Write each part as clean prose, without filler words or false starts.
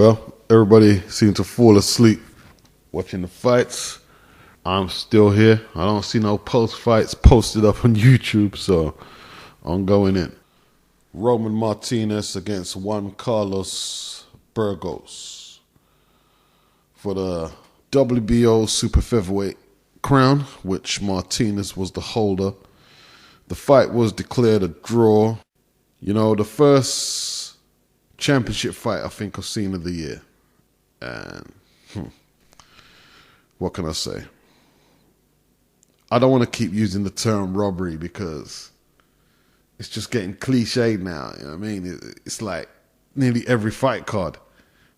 Well, everybody seemed to fall asleep watching the fights. I'm still here. I don't see no post-fights posted up on YouTube, so I'm going in. Roman Martinez against Juan Carlos Burgos for the WBO super featherweight crown, which Martinez was the holder. The fight was declared a draw. You know, the first championship fight I think I've seen of the year. And what can I say? I don't want to keep using the term robbery because it's just getting cliched now. You know what I mean? It's like nearly every fight card.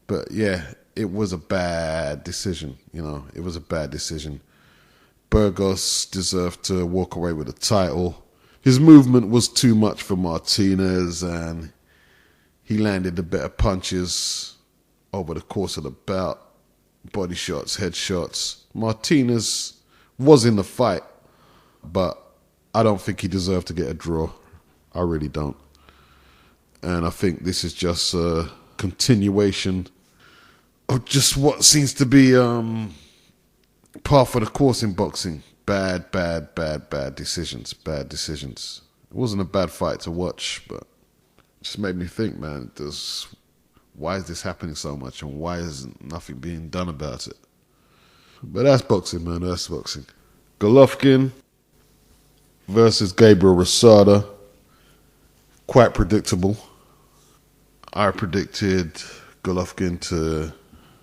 But yeah, it was a bad decision. You know, it was a bad decision. Burgos deserved to walk away with the title. His movement was too much for Martinez, and he landed the better punches over the course of the bout. Body shots, head shots. Martinez was in the fight, but I don't think he deserved to get a draw. I really don't. And I think this is just a continuation of just what seems to be par for the course in boxing. Bad decisions. Bad decisions. It wasn't a bad fight to watch, but it just made me think, man, why is this happening so much and why is nothing being done about it? But that's boxing, man. That's boxing. Golovkin versus Gabriel Rosada. Quite predictable. I predicted Golovkin to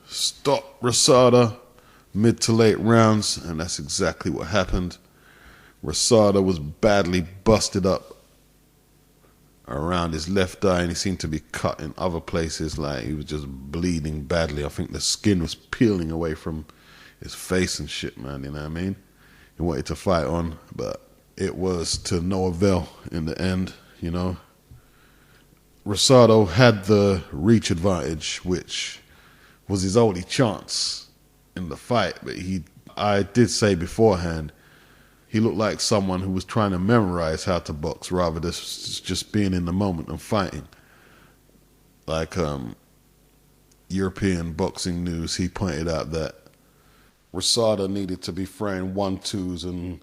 stop Rosada mid to late rounds, and that's exactly what happened. Rosada was badly busted up around his left eye, and he seemed to be cut in other places, like he was just bleeding badly. I think the skin was peeling away from his face and shit, man, you know what I mean? He wanted to fight on, but it was to no avail in the end, you know? Rosado had the reach advantage, which was his only chance in the fight, but I did say beforehand, he looked like someone who was trying to memorize how to box rather than just being in the moment and fighting. Like European Boxing News, he pointed out that Rosada needed to be throwing 1-2s and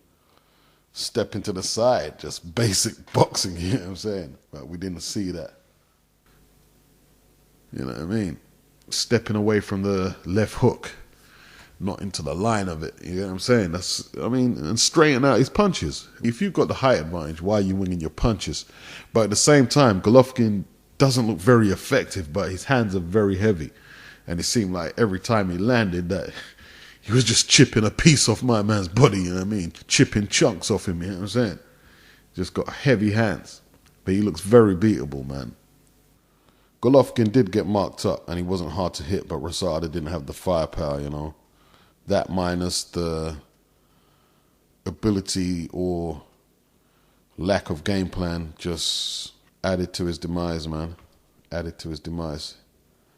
stepping to the side, just basic boxing, you know what I'm saying? But we didn't see that. You know what I mean? Stepping away from the left hook, not into the line of it. You know what I'm saying? And straighten out his punches. If you've got the height advantage, why are you winging your punches? But at the same time, Golovkin doesn't look very effective, but his hands are very heavy. And it seemed like every time he landed that he was just chipping a piece off my man's body, you know what I mean? Chipping chunks off him, you know what I'm saying? Just got heavy hands. But he looks very beatable, man. Golovkin did get marked up, and he wasn't hard to hit, but Rosada didn't have the firepower, you know? That minus the ability or lack of game plan just added to his demise, man. Added to his demise.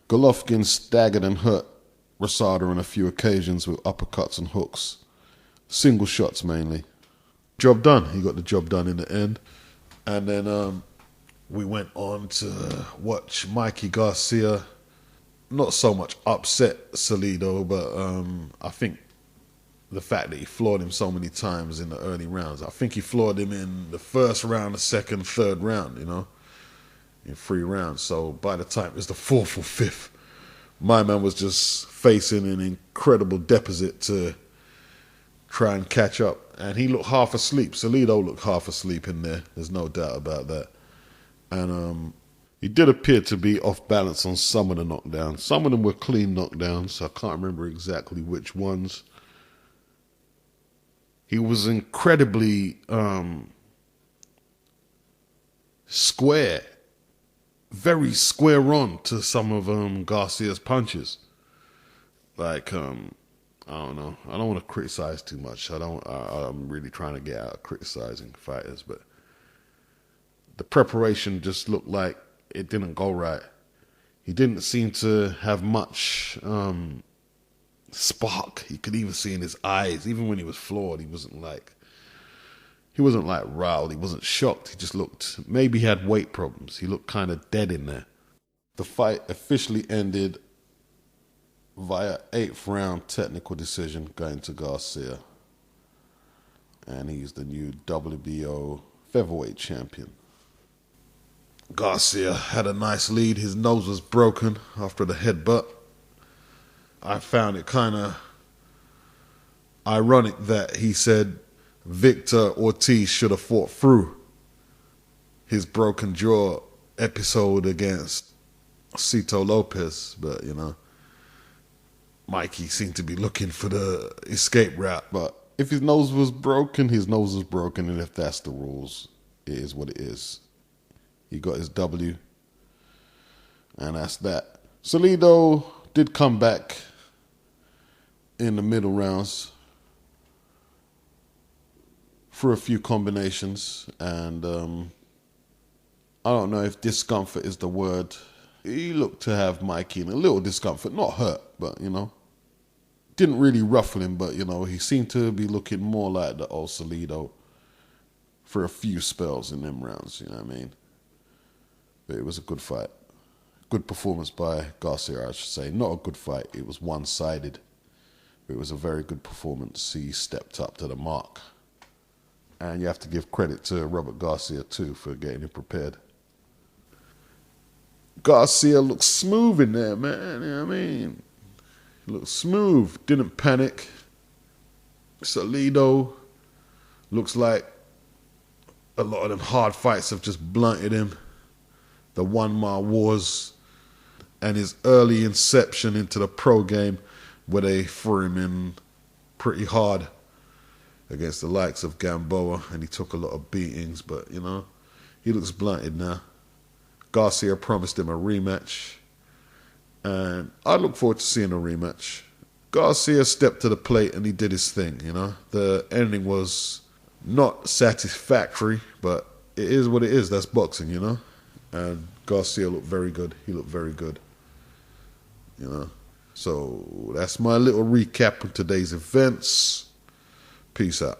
Golovkin staggered and hurt Rosada on a few occasions with uppercuts and hooks. Single shots mainly. Job done. He got the job done in the end. And then we went on to watch Mikey Garcia. Not so much upset Salido, but I think the fact that he floored him so many times in the early rounds. I think he floored him in the first round, the second, third round, you know, in 3 rounds. So by the time it was the 4th or 5th, my man was just facing an incredible deficit to try and catch up. And he looked half asleep. Salido looked half asleep in there. There's no doubt about that. And he did appear to be off balance on some of the knockdowns. Some of them were clean knockdowns. I can't remember exactly which ones. He was incredibly square. Very square on to some of Garcia's punches. Like, I don't know. I don't want to criticize too much. I'm really trying to get out of criticizing fighters, but the preparation just looked like it didn't go right. He didn't seem to have much spark. You could even see in his eyes, even when he was floored, he wasn't like riled. He wasn't shocked. He just looked, maybe he had weight problems. He looked kind of dead in there. The fight officially ended via 8th round technical decision going to Garcia. And he's the new WBO featherweight champion. Garcia had a nice lead. His nose was broken after the headbutt. I found it kind of ironic that he said Victor Ortiz should have fought through his broken jaw episode against Cito Lopez. But, Mikey seemed to be looking for the escape route. But if his nose was broken, his nose was broken. And if that's the rules, it is what it is. He got his W. And that's that. Salido did come back in the middle rounds for a few combinations. And I don't know if discomfort is the word. He looked to have Mikey in a little discomfort. Not hurt, but, didn't really ruffle him. But, he seemed to be looking more like the old Salido for a few spells in them rounds, you know what I mean? But it was a good fight. Good performance by Garcia, I should say. Not a good fight. It was one-sided. But it was a very good performance. He stepped up to the mark. And you have to give credit to Robert Garcia, too, for getting him prepared. Garcia looked smooth in there, man. You know what I mean? He looked smooth. Didn't panic. Salido looks like a lot of them hard fights have just blunted him. The 1 mile wars and his early inception into the pro game where they threw him in pretty hard against the likes of Gamboa, and he took a lot of beatings, but, he looks blunted now. Garcia promised him a rematch, and I look forward to seeing a rematch. Garcia stepped to the plate and he did his thing, The ending was not satisfactory, but it is what it is. That's boxing, And Garcia looked very good. He looked very good. So that's my little recap of today's events. Peace out.